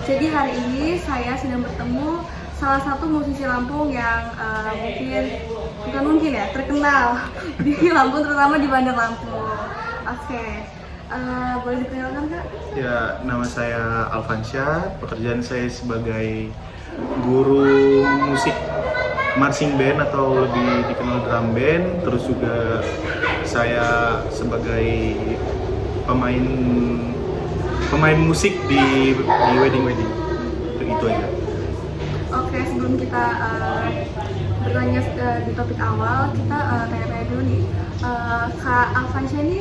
Jadi hari ini saya sedang bertemu salah satu musisi Lampung yang mungkin ya terkenal di Lampung, terutama di Bandar Lampung. Oke, boleh diperkenalkan Kak? Ya, nama saya Alfansyah. Pekerjaan saya sebagai guru musik marching band atau lebih dikenal drum band. Terus juga saya sebagai pemain musik di wedding. Itu aja. Oke, sebelum kita bertanya di topik awal, kita tanya-tanya dulu nih. Kak Alfansyah ini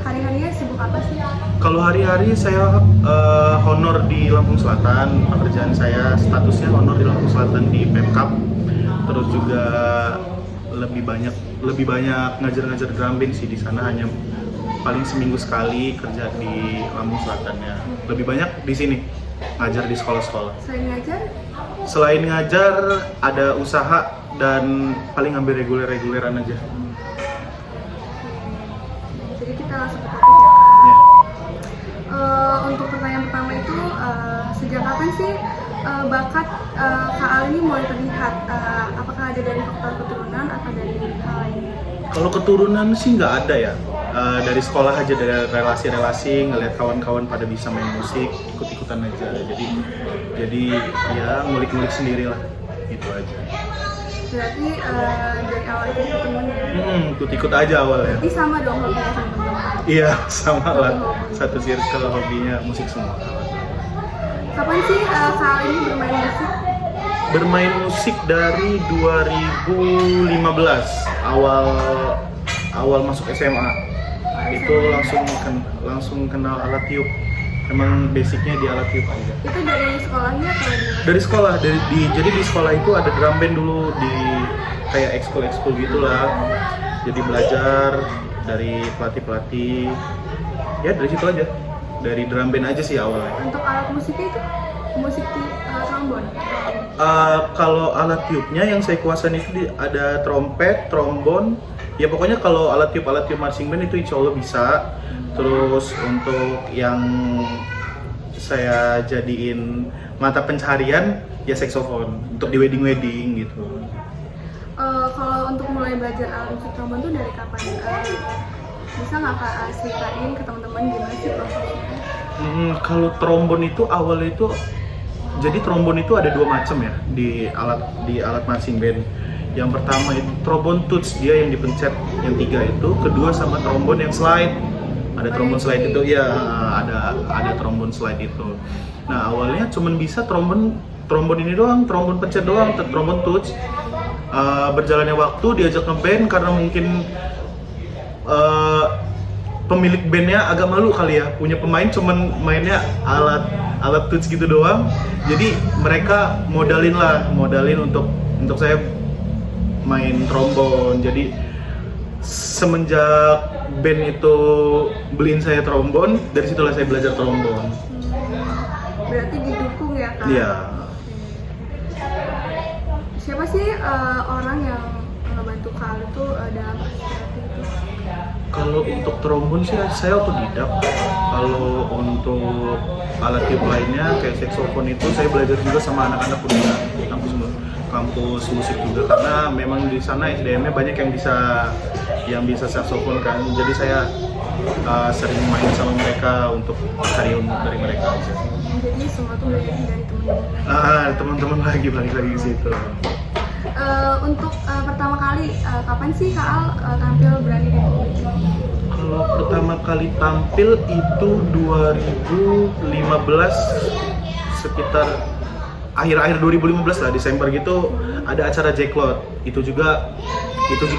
hari-harinya sibuk apa sih? Kalau hari-hari saya honor di Lampung Selatan. Pekerjaan saya statusnya honor di Lampung Selatan di Pemkab. Terus juga lebih banyak ngajar-ngajar drum band sih di sana, hanya paling seminggu sekali kerja di Lampung Selatannya. Lebih banyak di sini ngajar di sekolah-sekolah. Selain ngajar ada usaha dan paling ngambil reguleran aja. Jadi kita langsung ke topik ya Kak. Ya. Untuk pertanyaan pertama itu, sejak kapan sih bakat Kak Al ini mulai terlihat? Apakah ada dari faktor keturunan atau dari hal lain? Kalau keturunan sih nggak ada ya. Dari sekolah aja, dari relasi-relasi, ngeliat kawan-kawan pada bisa main musik, ikut-ikutan aja. Jadi ya ngulik-ngulik sendiri lah, itu aja. Berarti dari awal itu temen ya? Ikut-ikut aja awalnya. Jadi sama dong hobinya sama teman-teman? Iya, sama lah. Satu circle hobinya musik semua. Kapan sih Kak Al ini bermain musik? Bermain musik dari 2015, awal masuk SMA. Itu langsung kenal alat tiup. Emang basicnya di alat tiup aja. Itu dari sekolahnya atau Dari sekolah, jadi di sekolah itu ada drum band dulu, di kayak ekskul gitulah. Jadi belajar dari pelatih. Ya dari situ aja. Dari drum band aja sih awalnya. Untuk alat musiknya itu musik trombon? Kalau alat tiupnya yang saya kuasain itu ada trompet, trombon. Ya pokoknya kalau alat tiup marching band itu insya Allah bisa. Terus untuk yang saya jadiin mata pencaharian ya saksofon untuk di wedding gitu. Kalau untuk mulai belajar alat musik trombon tuh dari kapan? Bisa nggak Kak ceritain ke teman-teman gimana sih prosesnya? Kalau trombon itu awalnya itu, jadi trombon itu ada dua macam ya di alat marching band. Yang pertama itu trombon tuts, dia yang dipencet yang 3 itu. Kedua sama trombon yang slide. Ada trombon slide itu ya, ada trombon slide itu. Nah awalnya cuman bisa trombon ini doang, trombon pencet doang, trombon tuts. Berjalannya waktu diajak ngeband karena mungkin pemilik bandnya agak malu kali ya, punya pemain cuman mainnya alat tuts gitu doang. Jadi mereka modalin untuk saya main trombon. Jadi semenjak band itu beliin saya trombon, dari situlah saya belajar trombon. Berarti didukung ya Kak? Iya. Siapa sih orang yang ngebantu Kak itu dalam kreatif itu? Kalau untuk trombon sih saya otodidak. Kalau untuk alat tiup lainnya kayak saksofon itu saya belajar juga sama anak-anak kuliah di kampus musik juga, karena memang di sana SDM-nya banyak yang bisa saksofon kan. Jadi saya sering main sama mereka untuk cari ilmu dari mereka aja. Jadi semua tuh belajar dari teman-teman. Teman-teman balik lagi ke situ. Untuk pertama kali kapan sih Kak Al tampil berani di publik? Kalau pertama kali tampil itu 2015, sekitar akhir-akhir 2015 lah, Desember gitu, ada acara Jacklot. Itu juga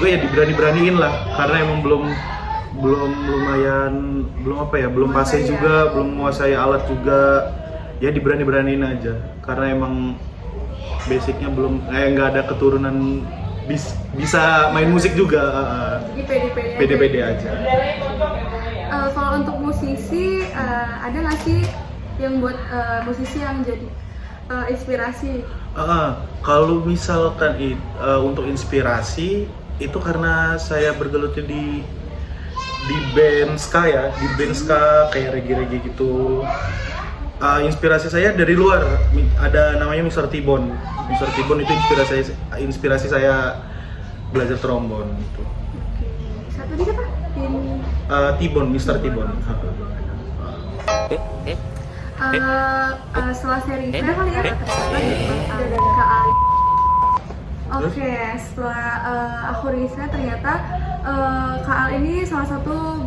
ya diberani-beraniin lah, karena emang belum pasih juga, belum menguasai alat juga. Ya diberani-beraniin aja, karena emang basicnya nggak ada keturunan bisa main musik juga. Pede-pede aja. Kalau untuk musisi, ada nggak sih yang buat musisi yang jadi inspirasi? Kalau misalkan untuk inspirasi itu karena saya bergelutnya di band ska ya, di band ska kayak reggae gitu. Inspirasi saya dari luar, ada namanya Mr. T-Bone. Mr. T-Bone itu inspirasi saya belajar trombon gitu. Oke. Satu lagi apa? T-Bone, Mr. T-Bone. Setelah seri saya kali ya ternyata Kak Ali. Oke, setelah aku riset ternyata Kak Ali ini salah satu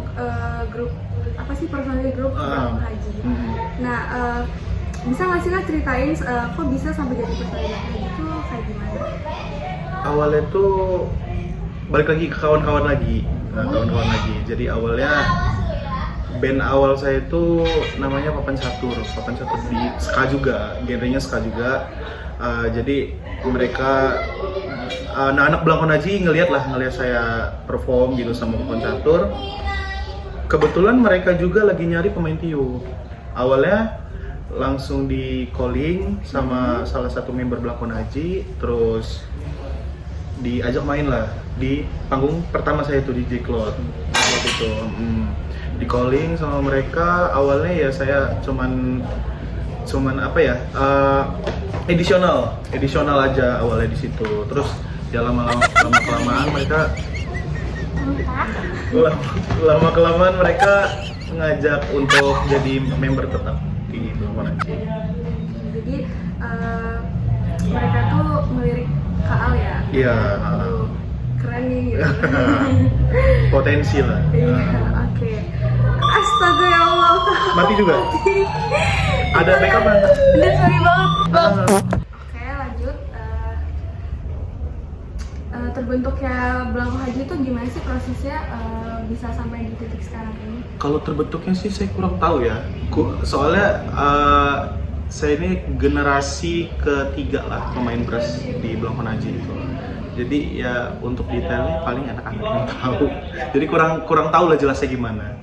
grup apa sih, personil grup Belangko Haji. Nah, bisa nggak sih Kak ceritain kok bisa sampai jadi personil Belangko Haji itu kayak gimana? Awalnya tuh balik lagi ke kawan-kawan lagi. Jadi awalnya band awal saya itu namanya Papan Catur di ska juga, genrenya ska juga. Jadi mereka anak-anak Belangko Haji ngelihat saya perform gitu sama Papan Catur. Kebetulan mereka juga lagi nyari pemain tiup. Awalnya langsung di calling sama salah satu member Belangko Haji, terus diajak main lah di panggung pertama saya itu di J-Cloud waktu itu. Di calling sama mereka, awalnya ya saya cuman apa ya, edisional aja awalnya di situ. Terus ya lama kelamaan mereka ngajak untuk jadi member tetap di Belangko Haji. Jadi mereka tuh melirik Kak Al ya? Iya. Keren nih. Potensi lah. Iya, oke. Astaga ya Allah. Mati juga? Ada backup nggak? Bener, sorry banget. Oke, lanjut. Terbentuknya Belangko Haji itu gimana sih prosesnya bisa sampai di titik sekarang ini? Kalau terbentuknya sih saya kurang tahu ya. Soalnya saya ini generasi ketiga lah pemain brass di Belangko Haji itu. Jadi ya untuk detailnya paling anak-anak yang tahu. Jadi kurang tahu lah jelasnya gimana.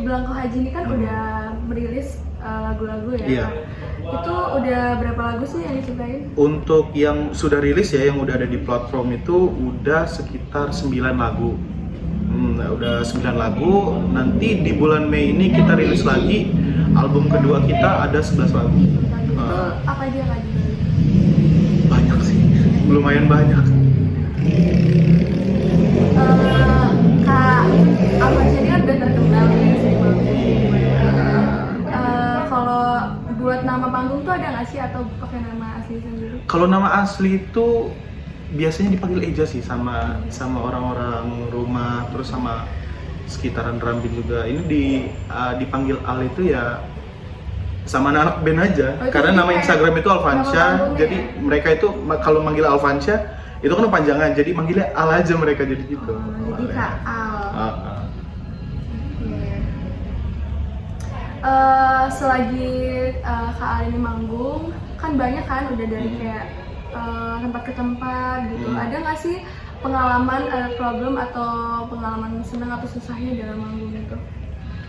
Belangko Haji ini kan udah merilis lagu-lagu ya. Iya. Itu udah berapa lagu sih yang diciptain? Untuk yang sudah rilis ya, yang udah ada di platform itu udah sekitar 9 lagu. Udah 9 lagu. Nanti di bulan Mei ini kita rilis lagi album kedua kita, ada 11 lagu. Itu apa aja lagi? Banyak sih, lumayan banyak. Kak Alfa ini kan udah terkenal nih sih. Kalau buat nama panggung tuh ada nggak sih atau pakai nama asli sendiri? Kalau nama asli itu biasanya dipanggil Eja sih sama orang-orang rumah, terus sama sekitaran Rambin juga. Ini dipanggil Al itu ya sama anak band aja. Karena nama Instagram itu Alfansya. Jadi mereka itu kalau manggil Alfansya itu kan panjangan, jadi manggilnya Al aja mereka, jadi gitu. Jadi Kak Al. Selagi Kak Al ini manggung, kan banyak kan udah dari kayak tempat ke tempat gitu. Ada nggak sih pengalaman problem atau pengalaman senang atau susahnya dalam manggung itu?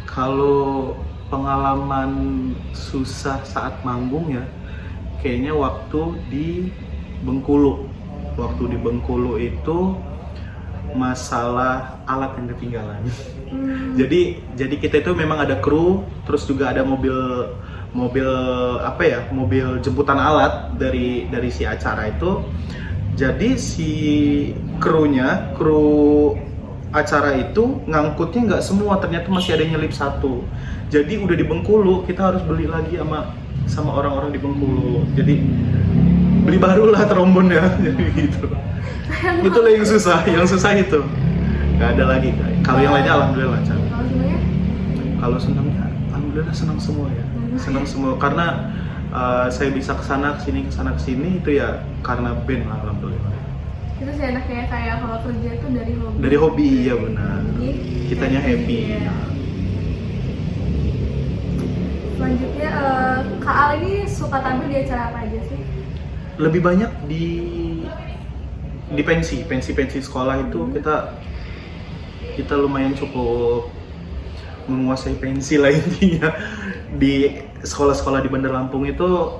Kalau pengalaman susah saat manggung ya, kayaknya waktu di Bengkulu. Waktu di Bengkulu itu masalah alat yang ketinggalan. Jadi kita itu memang ada kru, terus juga ada mobil jemputan alat dari si acara itu. Jadi si kru acara itu ngangkutnya nggak semua, ternyata masih ada yang nyelip satu. Jadi udah di Bengkulu kita harus beli lagi sama orang-orang di Bengkulu. Jadi beli baru lah trombonnya, jadi gitu. Itulah yang susah itu. Nggak ada lagi. Kalau yang lainnya alhamdulillah lancar. Kalau senangnya alhamdulillah senang semua ya. Senang semua karena saya bisa kesana kesini itu ya karena band lah, alhamdulillah. Itu sih enaknya kayak kalau kerja itu dari hobi. Dari hobi, iya benar. Kitanya happy. Iya. Selanjutnya Kak Al ini suka tampil di acara apa aja sih? Lebih banyak di pensi sekolah itu kita lumayan cukup menguasai pensi lah intinya. Di sekolah-sekolah di Bandar Lampung itu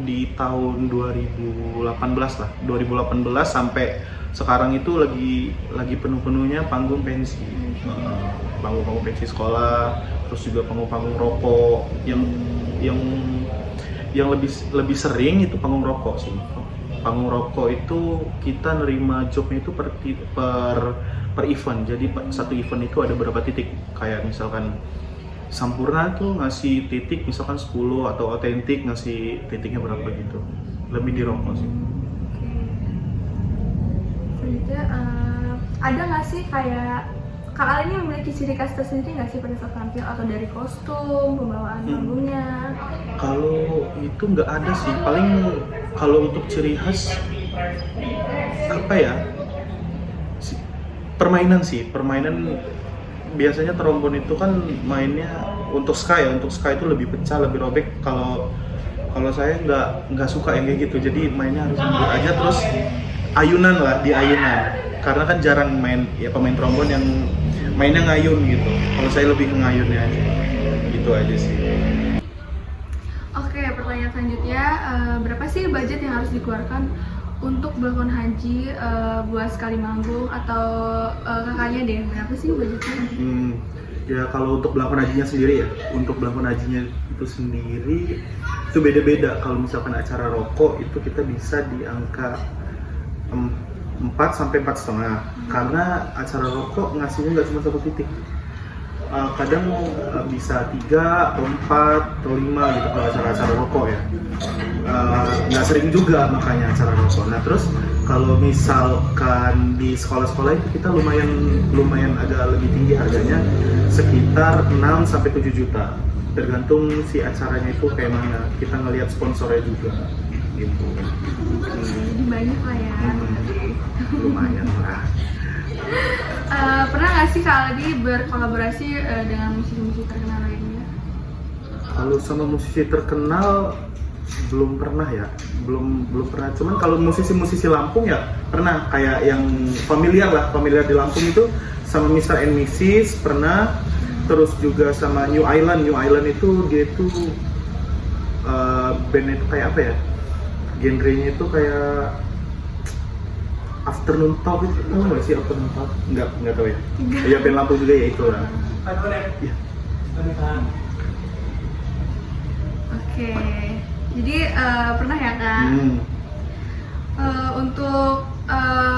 di tahun 2018 lah, 2018 sampai sekarang itu lagi penuh-penuhnya panggung pensi, panggung-panggung pensi sekolah, terus juga panggung-panggung rokok yang lebih sering itu panggung rokok sih. Panggung rokok itu kita nerima jobnya itu per event, jadi satu event itu ada berapa titik, kayak misalkan Sampurna tuh ngasih titik misalkan 10 atau Otentik ngasih titiknya berapa gitu, lebih di rokok sih. Selanjutnya ada nggak sih kayak Kak Al ini memiliki ciri khas tersendiri nggak sih pada saat tampil, atau dari kostum, pembawaan panggungnya? Kalau itu nggak ada sih, paling kalau untuk ciri khas apa ya, permainan biasanya trombon itu kan mainnya untuk ska itu lebih pecah, lebih robek. Kalau saya nggak suka yang kayak gitu, jadi mainnya harus mundur aja, terus ayunan karena kan jarang main ya pemain trombon yang mainnya ngayun gitu. Kalau saya lebih ke ngayunnya aja, gitu aja sih. Oke, pertanyaan selanjutnya, berapa sih budget yang harus dikeluarkan untuk belakon haji buat sekali manggung, atau kakaknya deh, berapa sih budgetnya? Ya kalau untuk belakon hajinya sendiri ya, untuk belakon hajinya itu sendiri itu beda-beda. Kalau misalkan acara rokok itu kita bisa di angka 4 sampai 4,5, karena acara rokok ngasihnya nggak cuma satu titik. Kadang bisa 3 atau 4 atau 5 gitu kalau acara-acara rokok ya. Nggak sering juga makanya acara rokok. Nah terus kalau misalkan di sekolah-sekolah itu kita lumayan agak lebih tinggi harganya, sekitar 6 sampai 7 juta. Tergantung si acaranya itu kayak mana, kita ngelihat sponsornya juga gitu. Jadi banyak lah ya. Lumayan lah. Pernah nggak sih Kak Aldi berkolaborasi dengan musisi-musisi terkenal lainnya? Kalau sama musisi terkenal belum pernah ya, belum pernah. Cuman kalau musisi-musisi Lampung ya pernah, kayak yang familiar di Lampung itu sama Mr. and Mrs. pernah, terus juga sama New Island itu dia itu band itu kayak apa ya, genrenya itu kayak Afternoon Talk itu, tahu nggak sih Afternoon Talk? Nggak tahu ya. Iya band Lampung juga ya itu lah. Ya. Oke, jadi pernah ya Kak? Untuk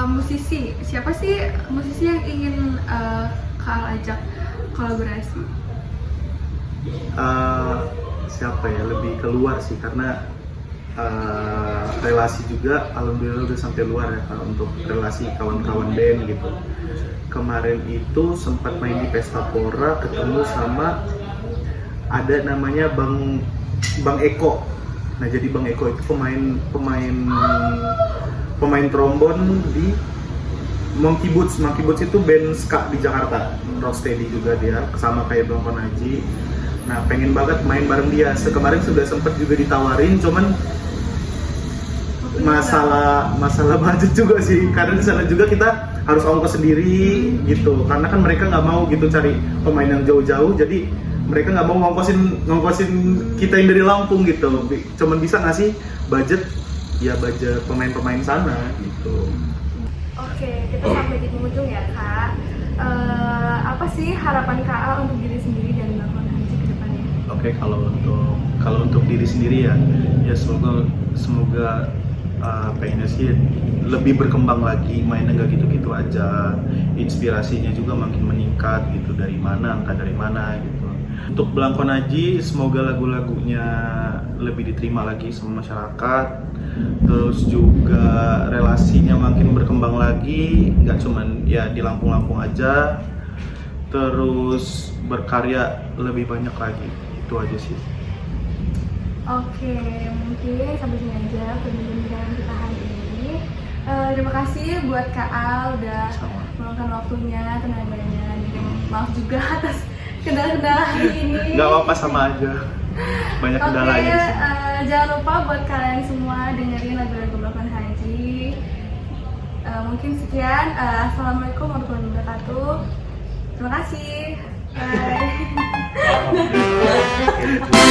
musisi, siapa sih musisi yang ingin Kak Al ajak kolaborasi? Siapa ya, lebih keluar sih, karena relasi juga alhamdulillah udah sampai luar ya kalau untuk relasi kawan-kawan band gitu. Kemarin itu sempat main di Pesta Pora, ketemu sama ada namanya Bang Eko. Nah jadi Bang Eko itu pemain trombon di Monkey Boots itu band ska di Jakarta, rocksteady juga dia, sama kayak Belakon Haji. Nah pengen banget main bareng dia. Kemarin sudah sempat juga ditawarin, cuman masalah budget juga sih, karena di sana juga kita harus ongkos sendiri gitu, karena kan mereka nggak mau gitu cari pemain yang jauh-jauh, jadi mereka nggak mau ngongkosin kita yang dari Lampung gitu, cuman bisa ngasih budget pemain-pemain sana gitu. Oke, kita sampai di penghujung ya Kak. Apa sih harapan Kak Al untuk diri sendiri dan Belakon Haji ke depannya? Oke, kalau untuk diri sendiri ya semoga pengennya sih lebih berkembang lagi, mainnya nggak gitu-gitu aja, inspirasinya juga makin meningkat gitu, dari mana gitu. Untuk Belakon Haji semoga lagu-lagunya lebih diterima lagi sama masyarakat, terus juga relasinya makin berkembang lagi, nggak cuman ya di Lampung-Lampung aja, terus berkarya lebih banyak lagi, itu aja sih. Oke, mungkin sampai sini aja perbincangan kita hari ini. Terima kasih buat Kak Al udah meluangkan waktunya, tenaganya, dan maaf juga atas kendala-kendala hari ini. Gak apa-apa, sama aja. Banyak kendala aja di sini. Jangan lupa buat kalian semua dengerin lagu-lagu Belakon Haji. Mungkin sekian. Assalamualaikum warahmatullahi wabarakatuh. Terima kasih. Bye.